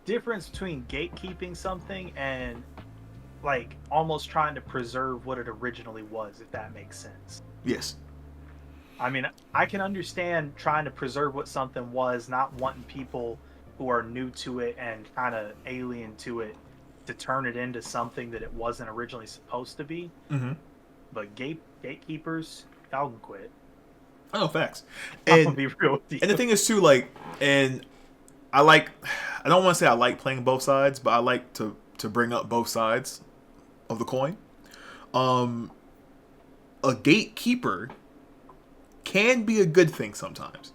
difference between gatekeeping something and like almost trying to preserve what it originally was, if that makes sense. Yes. I mean, I can understand trying to preserve what something was, not wanting people who are new to it and kind of alien to it to turn it into something that it wasn't originally supposed to be. Mm-hmm. But gatekeepers, y'all can quit. Oh, facts. I'm gonna And be real with and the you. thing is too, like, and I like, I don't want to say I like playing both sides, but I like to bring up both sides of the coin. Um, a gatekeeper can be a good thing sometimes,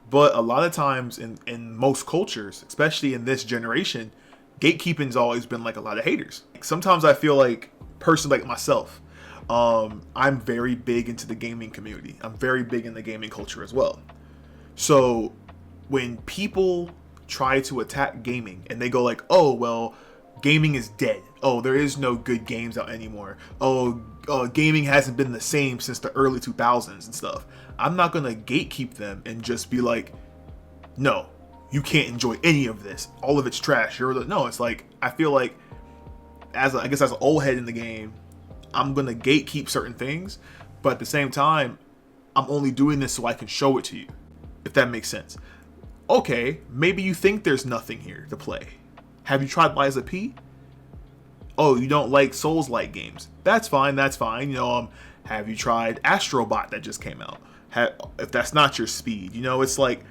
but a lot of times in most cultures, especially in this generation, gatekeeping's always been like a lot of haters. Sometimes I feel like person like myself, I'm very big into the gaming community. I'm very big in the gaming culture as well. So when people try to attack gaming and they go like, "Oh, well, gaming is dead. Oh, there is no good games out anymore. Oh, gaming hasn't been the same since the early 2000s and stuff." I'm not going to gatekeep them and just be like, "No, you can't enjoy any of this. All of it's trash." No, it's like I feel like I guess as an old head in the game, I'm going to gatekeep certain things, but at the same time, I'm only doing this so I can show it to you, if that makes sense. Okay, maybe you think there's nothing here to play. Have you tried Liza P? Oh, you don't like Souls-like games. That's fine, that's fine. Have you tried Astrobot that just came out? If that's not your speed, it's like,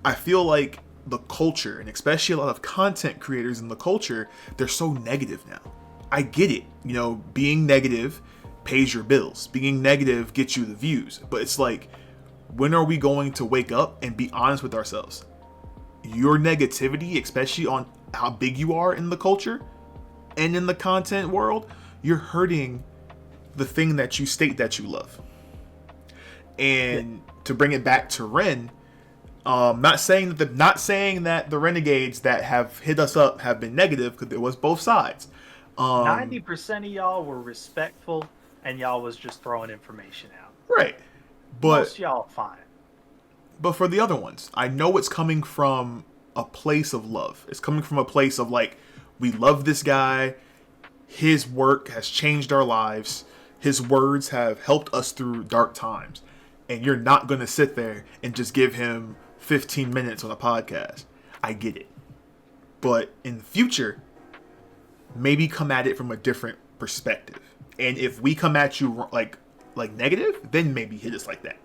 I feel like the culture, and especially a lot of content creators in the culture, they're so negative now. I get it. Being negative pays your bills. Being negative gets you the views. But it's like, when are we going to wake up and be honest with ourselves? Your negativity, especially on how big you are in the culture and in the content world, you're hurting the thing that you state that you love. Yeah. And to bring it back to Ren, not saying that the renegades that have hit us up have been negative, because there was both sides. 90% of y'all were respectful and y'all was just throwing information out. Right. Most But y'all fine. for the other ones, I know it's coming from a place of love. It's coming from a place of like, we love this guy. His work has changed our lives. His words have helped us through dark times. And you're not going to sit there and just give him 15 minutes on a podcast. I get it. But in the future, maybe come at it from a different perspective. And if we come at you like negative, then maybe hit us like that.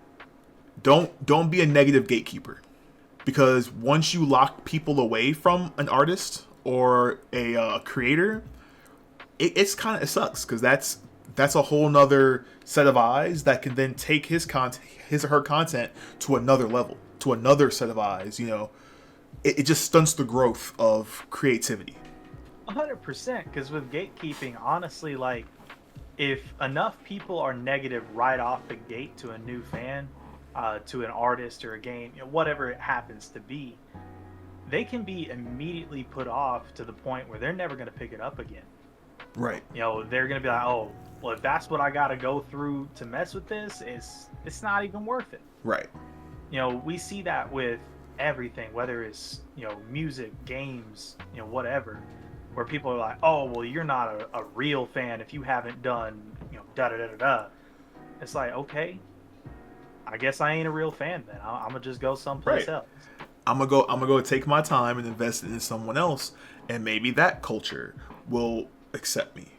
Don't be a negative gatekeeper, because once you lock people away from an artist or a creator, it's kind of, it sucks, because that's a whole nother set of eyes that can then take his or her content to another level, to another set of eyes. It just stunts the growth of creativity. 100%. Because with gatekeeping, honestly, like, if enough people are negative right off the gate to a new fan, to an artist or a game, whatever it happens to be, they can be immediately put off to the point where they're never going to pick it up again. Right. They're going to be like, oh, well, if that's what I got to go through to mess with this, it's not even worth it. Right. We see that with everything, whether it's, music, games, whatever, where people are like, oh, well, you're not a real fan if you haven't done, da da da da da. It's like, okay, I guess I ain't a real fan then. I'm gonna just go someplace Right. else. I'm gonna go take my time and invest it in someone else, and maybe that culture will accept me.